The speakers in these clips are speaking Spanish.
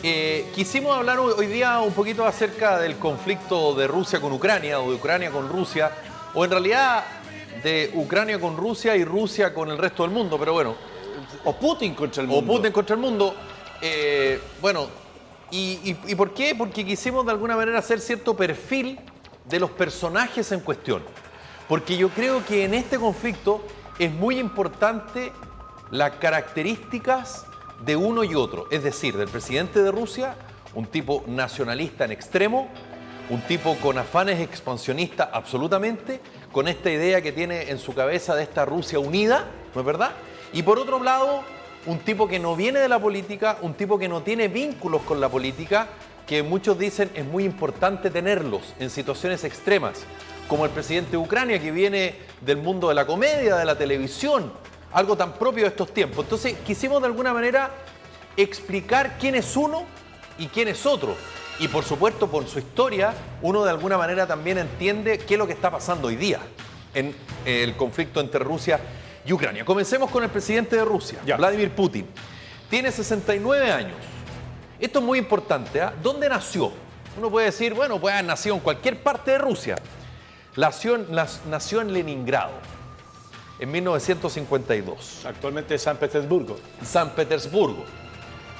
Quisimos hablar hoy día un poquito acerca del conflicto de Rusia con Ucrania o de Ucrania con Rusia, o en realidad de Ucrania con Rusia y Rusia con el resto del mundo, pero bueno. O Putin contra el mundo. O Putin contra el mundo. Bueno, ¿y por qué? Porque quisimos de alguna manera hacer cierto perfil de los personajes en cuestión. Porque yo creo que en este conflicto es muy importante las características de uno y otro, es decir, del presidente de Rusia, un tipo nacionalista en extremo, un tipo con afanes expansionistas absolutamente, con esta idea que tiene en su cabeza de esta Rusia unida, ¿no es verdad? Y por otro lado, un tipo que no viene de la política, un tipo que no tiene vínculos con la política, que muchos dicen es muy importante tenerlos en situaciones extremas, como el presidente de Ucrania, que viene del mundo de la comedia, de la televisión, algo tan propio de estos tiempos. Entonces quisimos de alguna manera explicar quién es uno y quién es otro. Y por supuesto, por su historia, uno de alguna manera también entiende qué es lo que está pasando hoy día en el conflicto entre Rusia y Ucrania. Comencemos con el presidente de Rusia, Vladimir Putin. Tiene 69 años. Esto es muy importante, ¿eh? ¿Dónde nació? Uno puede decir, bueno, puede haber nacido en cualquier parte de Rusia. Nació en Leningrado, en 1952. Actualmente San Petersburgo. San Petersburgo.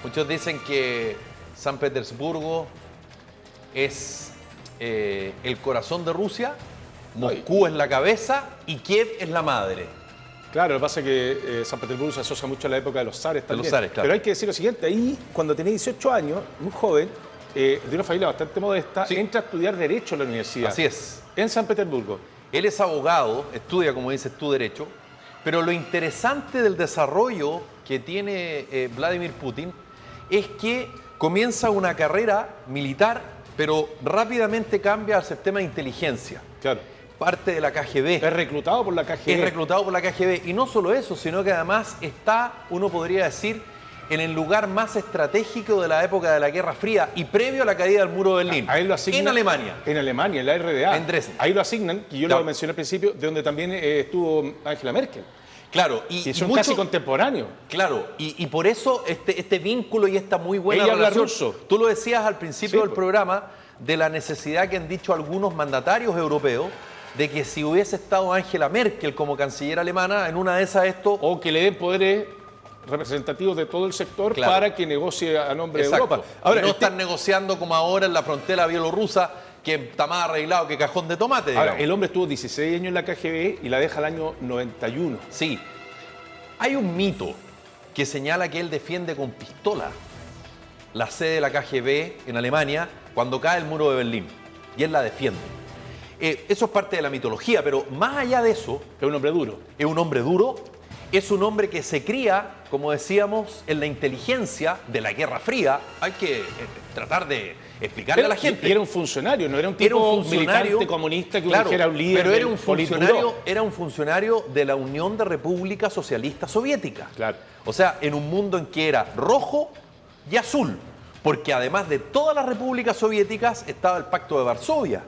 Muchos dicen que San Petersburgo es el corazón de Rusia, Moscú es la cabeza y Kiev es la madre. Claro, lo que pasa es que San Petersburgo se asocia mucho a la época de los zares también. De los zares, claro. Pero hay que decir lo siguiente, ahí cuando tenía 18 años, muy joven, de una familia bastante modesta, entra a estudiar Derecho en la universidad. Así es. En San Petersburgo. Él es abogado, estudia, como dices tú, Derecho, pero lo interesante del desarrollo que tiene Vladimir Putin es que comienza una carrera militar, pero rápidamente cambia al sistema de inteligencia. Claro. Parte de la KGB. Es reclutado por la KGB. Es reclutado por la KGB. Y no solo eso, sino que además está, uno podría decir, en el lugar más estratégico de la época de la Guerra Fría y previo a la caída del muro de Berlín. Ahí lo asignan, en Alemania. En Alemania, en la RDA. En Dresden. Ahí lo asignan, y yo lo mencioné al principio, de donde también estuvo Angela Merkel. Claro, y son casi contemporáneos. Claro, y por eso este vínculo y esta muy buena Ella relación. habla ruso. Tú lo decías al principio del programa, de la necesidad que han dicho algunos mandatarios europeos de que si hubiese estado Angela Merkel como canciller alemana, en una de esas esto... O que le den poderes representativos de todo el sector para que negocie a nombre de Europa. Ahora, no están negociando como ahora en la frontera bielorrusa, que está más arreglado que cajón de tomate. Ahora, el hombre estuvo 16 años en la KGB y la deja el año 91. Sí. Hay un mito que señala que él defiende con pistola la sede de la KGB en Alemania cuando cae el muro de Berlín. Y él la defiende. Eso es parte de la mitología, pero más allá de eso... Es un hombre duro. Es un hombre duro. Es un hombre que se cría, como decíamos, en la inteligencia de la Guerra Fría. Hay que tratar de explicarle a la gente. Y era un funcionario, no era un tipo militante comunista que era un líder. Pero era un funcionario de la Unión de Repúblicas Socialistas Soviéticas. Claro. O sea, en un mundo en que era rojo y azul. Porque además de todas las repúblicas soviéticas estaba el Pacto de Varsovia.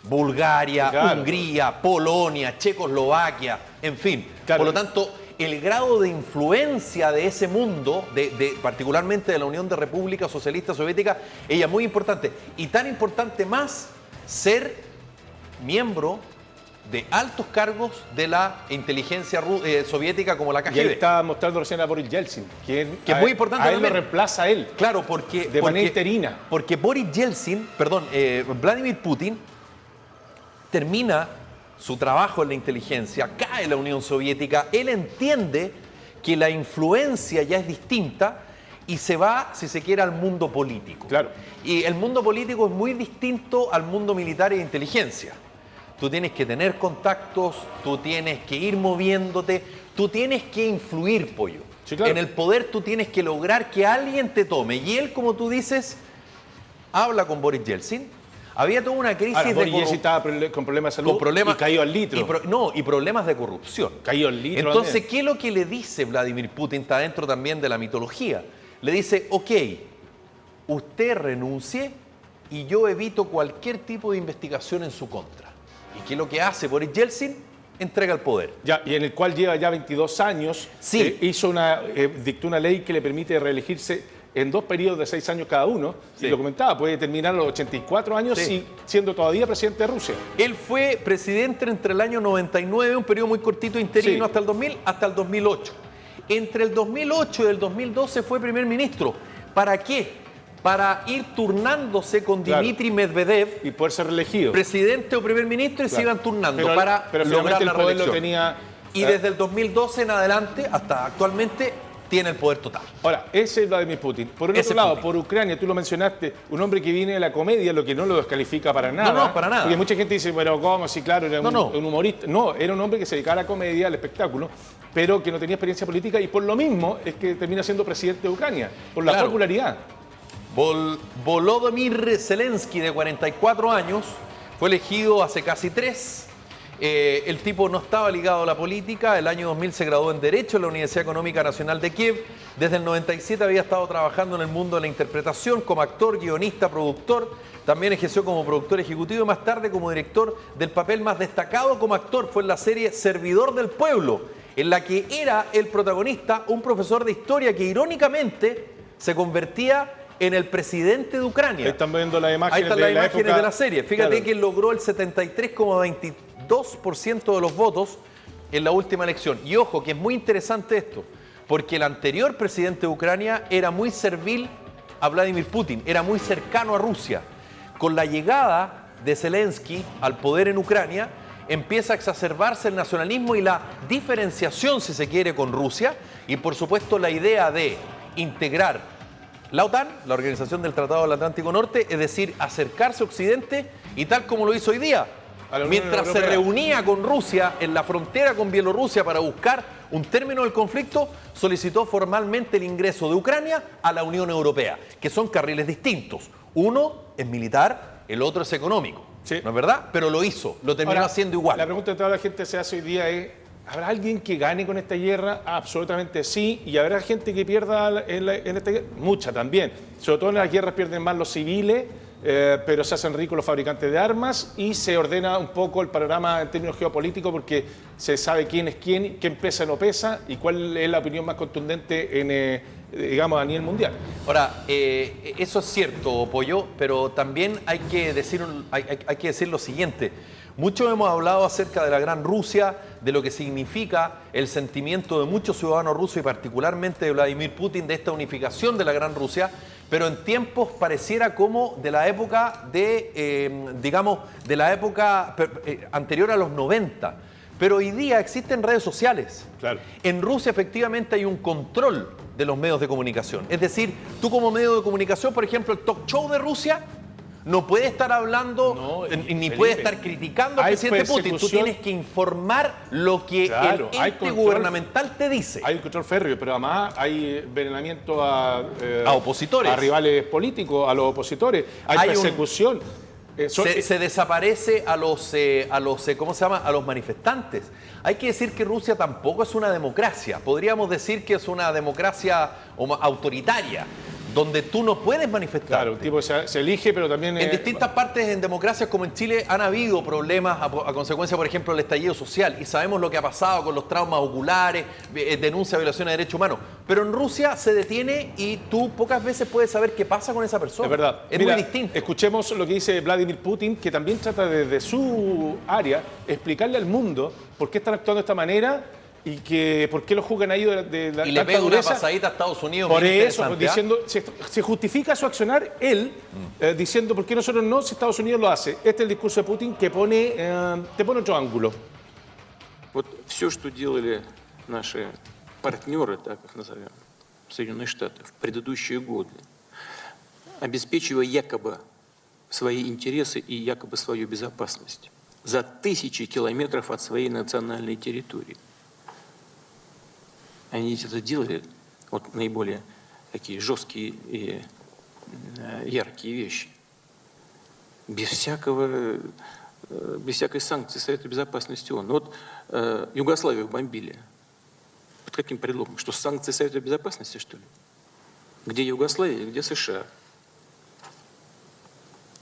Bulgaria, Hungría, Polonia, Checoslovaquia, en fin. Por lo tanto, el grado de influencia de ese mundo, particularmente de la Unión de Repúblicas Socialistas Soviéticas, ella es muy importante. Y tan importante más ser miembro de altos cargos de la inteligencia soviética como la KGB. Y él está mostrando recién a Boris Yeltsin, que es muy importante. A él lo reemplaza a él. Claro, porque... De manera interina. Porque Boris Yeltsin, Vladimir Putin, termina su trabajo en la inteligencia, cae la Unión Soviética, él entiende que la influencia ya es distinta y se va, si se quiere, al mundo político. Claro. Y el mundo político es muy distinto al mundo militar y de inteligencia. Tú tienes que tener contactos, tú tienes que ir moviéndote, tú tienes que influir, Pollo. Sí, claro. En el poder tú tienes que lograr que alguien te tome. Y él, como tú dices, habla con Boris Yeltsin. Había toda una crisis de Boris Yeltsin estaba con problemas de salud y cayó al litro. Y problemas de corrupción. Cayó al litro. Entonces, también. ¿qué es lo que le dice Vladimir Putin? Está dentro también de la mitología. Le dice, ok, usted renuncie y yo evito cualquier tipo de investigación en su contra. ¿Y qué es lo que hace Boris Yeltsin? Entrega el poder. Ya, y en el cual lleva ya 22 años. Sí. Dictó una ley que le permite reelegirse en 2 periodos de 6 años cada uno, Sí. y lo comentaba, puede terminar a los 84 años Sí. siendo todavía presidente de Rusia. Él fue presidente entre el año 99, un periodo muy cortito interino, Sí. hasta el 2000, hasta el 2008. Entre el 2008 y el 2012 fue primer ministro. ¿Para qué? Para ir turnándose con Claro. Dmitry Medvedev, Y poder ser reelegido. presidente o primer ministro, y se Claro. iban turnando Pero para finalmente lograr el la poder reelección. lo tenía. Y desde el 2012 en adelante, hasta actualmente, tiene el poder total. Ahora, ese es Vladimir Putin. Por el Ese otro lado, Putin. por Ucrania, tú lo mencionaste, un hombre que viene de la comedia, lo que no lo descalifica para nada. No, para nada. Porque mucha gente dice, bueno, ¿cómo? Sí, claro, era No. un humorista. No, era un hombre que se dedicaba a la comedia, al espectáculo, pero que no tenía experiencia política y por lo mismo es que termina siendo presidente de Ucrania, por la Claro. popularidad. Volodymyr Zelensky, de 44 años, fue elegido hace casi 3. El tipo no estaba ligado a la política. El año 2000 se graduó en Derecho en la Universidad Económica Nacional de Kiev. Desde el 97 había estado trabajando en el mundo de la interpretación como actor, guionista, productor. También ejerció como productor ejecutivo y más tarde como director. Del papel más destacado como actor fue en la serie Servidor del Pueblo, en la que era el protagonista un profesor de historia que irónicamente se convertía en el presidente de Ucrania. Ahí están viendo las imágenes, Ahí están las imágenes época. de la serie. Fíjate Claro. que logró el 73,22% de los votos en la última elección. Y ojo, que es muy interesante esto, porque el anterior presidente de Ucrania era muy servil a Vladimir Putin, era muy cercano a Rusia. Con la llegada de Zelensky al poder en Ucrania, empieza a exacerbarse el nacionalismo y la diferenciación, si se quiere, con Rusia, y por supuesto la idea de integrar la OTAN, la Organización del Tratado del Atlántico Norte, es decir, acercarse a Occidente, y tal como lo hizo hoy día, A la Unión mientras se Europea. reunía con Rusia en la frontera con Bielorrusia para buscar un término del conflicto, solicitó formalmente el ingreso de Ucrania a la Unión Europea, que son carriles distintos. Uno es militar, el otro es económico. Sí. ¿No es verdad? Pero lo hizo, lo terminó Ahora, haciendo igual. La pregunta que toda la gente se hace hoy día es, ¿habrá alguien que gane con esta guerra? Absolutamente sí. ¿Y habrá gente que pierda en esta guerra? Mucha también. Sobre todo en las guerras pierden más los civiles, pero se hacen ricos los fabricantes de armas y se ordena un poco el panorama en términos geopolíticos porque se sabe quién es quién pesa o no pesa y cuál es la opinión más contundente digamos, a nivel mundial. Ahora, eso es cierto, Pollo, pero también hay que decir lo siguiente. Muchos hemos hablado acerca de la Gran Rusia, de lo que significa el sentimiento de muchos ciudadanos rusos y particularmente de Vladimir Putin, de esta unificación de la Gran Rusia, pero en tiempos pareciera como de la época anterior a los 90. Pero hoy día existen redes sociales. Claro. En Rusia efectivamente hay un control de los medios de comunicación. Es decir, tú como medio de comunicación, por ejemplo, el talk show de Rusia no puede estar hablando ni Felipe, puede estar criticando al hay presidente Putin. Tú persecución. tienes que informar lo que Claro, el hay ente control. gubernamental te dice. Hay un control férreo, pero además hay envenenamiento a opositores. a rivales políticos, a los opositores. Hay Hay persecución. Se desaparece a los manifestantes. Hay que decir que Rusia tampoco es una democracia. Podríamos decir que es una democracia autoritaria, donde tú no puedes manifestarte. Claro, un tipo que se elige, pero también... En distintas partes, en democracias como en Chile, han habido problemas a consecuencia, por ejemplo, del estallido social. Y sabemos lo que ha pasado con los traumas oculares, denuncia de violaciones de derechos humanos. Pero en Rusia se detiene y tú pocas veces puedes saber qué pasa con esa persona. Es verdad. Es Mira, muy distinto. Escuchemos lo que dice Vladimir Putin, que también trata desde su área explicarle al mundo por qué están actuando de esta manera y que por qué lo juzgan ahí de la Y le tanta pega una dureza. pasadita a Estados Unidos. Por bien eso, interesante, diciendo, se justifica su accionar él, diciendo por qué nosotros no, si Estados Unidos lo hace. Este es el discurso de Putin que te pone otro ángulo. Вот все, что делали наши партнеры, так их назовем, Соединенные Штаты, в предыдущие годы, обеспечивая якобы свои интересы и якобы свою безопасность за тысячи километров от своей национальной территории. Они это делали, вот наиболее такие жесткие и яркие вещи, без всякой санкции Совета Безопасности ООН. Вот Югославию бомбили. Под каким предлогом? Что санкции Совета Безопасности, что ли? Где Югославия, где США?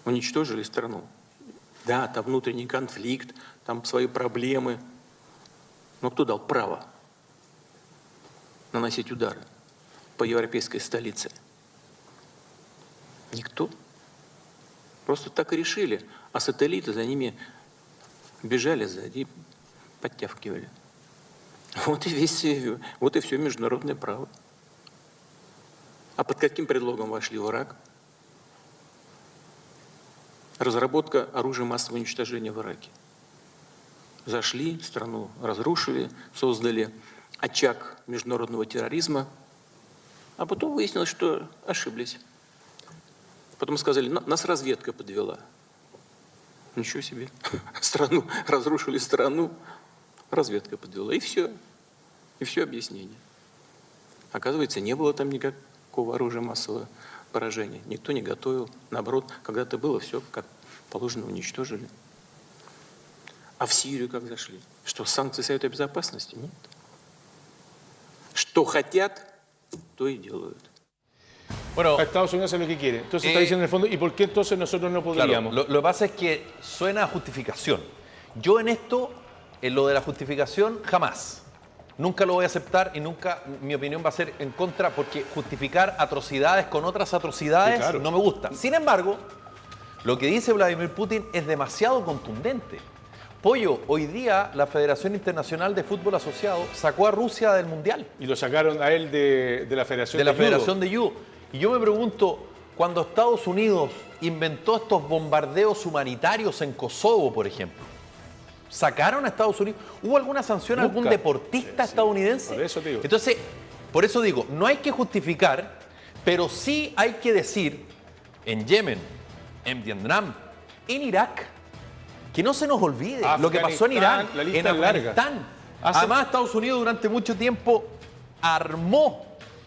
Уничтожили страну. Да, там внутренний конфликт, там свои проблемы. Но кто дал право наносить удары по европейской столице? Никто. Просто так и решили. А сателлиты за ними бежали сзади и подтягивали. Вот и все международное право. А под каким предлогом вошли в Ирак? Разработка оружия массового уничтожения в Ираке. Зашли, страну разрушили, создали очаг международного терроризма, а потом выяснилось, что ошиблись. Потом сказали, нас разведка подвела. Ничего себе. Разрушили страну, разведка подвела. И все. И все объяснение. Оказывается, не было там никакого оружия массового поражения. Никто не готовил. Наоборот, когда-то было, все как положено уничтожили. А в Сирию как зашли? Что, санкции Совета Безопасности? Нет. Что хотят, то и делают. Bueno, A Estados Unidos hace lo que quiere. Entonces está diciendo en el fondo, ¿y por qué entonces nosotros no claro, podríamos? lo que pasa es que suena a justificación. Yo en esto, en lo de la justificación, jamás. Nunca lo voy a aceptar y nunca mi opinión va a ser en contra porque justificar atrocidades con otras atrocidades Sí, claro. no me gusta. Sin embargo, lo que dice Vladimir Putin es demasiado contundente. Pollo, hoy día la Federación Internacional de Fútbol Asociado sacó a Rusia del Mundial, Y lo sacaron a él de la Federación de la Judo. Federación de Judo. Y yo me pregunto, cuando Estados Unidos inventó estos bombardeos humanitarios en Kosovo, por ejemplo, ¿sacaron a Estados Unidos? ¿Hubo alguna sanción a algún Nunca. deportista Sí, estadounidense? por eso te digo. Entonces, por eso digo, no hay que justificar, pero sí hay que decir en Yemen, en Vietnam, en Irak, que no se nos olvide lo que pasó en Irán, Afganistán, la lista en es larga. Afganistán. Hace- Además, Estados Unidos durante mucho tiempo armó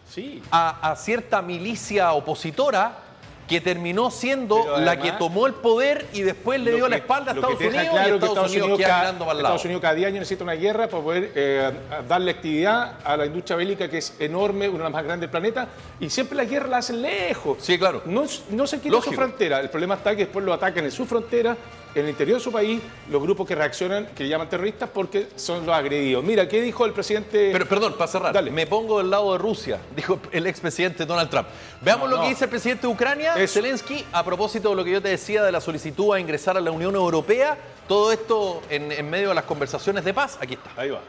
Sí. a cierta milicia opositora que terminó siendo Pero la además, que tomó el poder y después le dio la espalda a lo que Estados te deja Unidos claro y que Estados Unidos queda mirando para el lado. Estados Unidos cada 10 años necesita una guerra para poder darle actividad a la industria bélica que es enorme, una de las más grandes del planeta, y siempre las guerras las hacen lejos. Sí, claro. No se quiere su Lógico. frontera. El problema está que después lo atacan en su frontera, en el interior de su país, los grupos que reaccionan, que llaman terroristas, porque son los agredidos. Mira, ¿qué dijo el presidente? Pero perdón, para cerrar, Dale. me pongo del lado de Rusia, dijo el expresidente Donald Trump. Veamos No, lo que no. dice el presidente de Ucrania, Eso. Zelensky, a propósito de lo que yo te decía de la solicitud a ingresar a la Unión Europea. Todo esto en medio de las conversaciones de paz. Aquí está. Ahí va.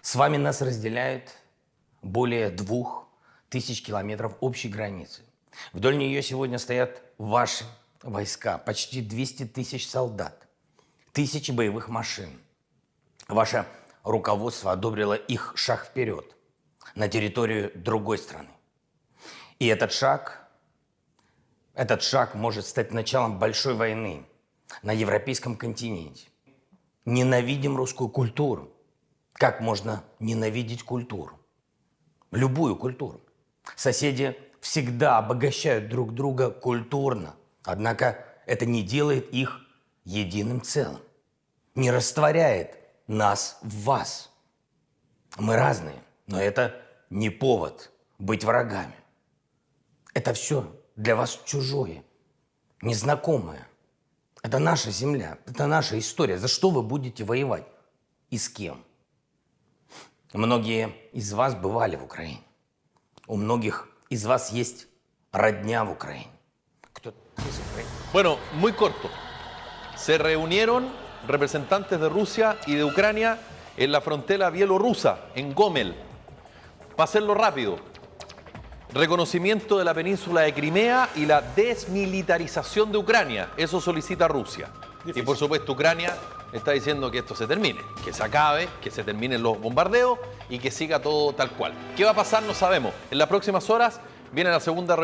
С вами нас разделяет более 2000 километров общей границы. Вдоль нее сегодня стоят ваши войска, почти 200 тысяч солдат, тысячи боевых машин. Ваше руководство одобрило их шаг вперед на территорию другой страны. И этот шаг может стать началом большой войны на европейском континенте. Ненавидим русскую культуру. Как можно ненавидеть культуру? Любую культуру. Соседи всегда обогащают друг друга культурно. Однако это не делает их единым целым. Не растворяет нас в вас. Мы разные, но это не повод быть врагами. Это все для вас чужое, незнакомое. Это наша земля, это наша история. За что вы будете воевать? И с кем? Многие из вас бывали в Украине. У многих из вас есть родня в Украине. Кто-то из Украины. Bueno, muy corto. Se reunieron representantes de Rusia y de Ucrania en la frontera bielorrusa, en Gomel. Para hacerlo rápido, reconocimiento de la península de Crimea y la desmilitarización de Ucrania. Eso solicita Rusia. Difícil. Y por supuesto Ucrania está diciendo que esto se termine, que se acabe, que se terminen los bombardeos y que siga todo tal cual. ¿Qué va a pasar? No sabemos. En las próximas horas viene la segunda reunión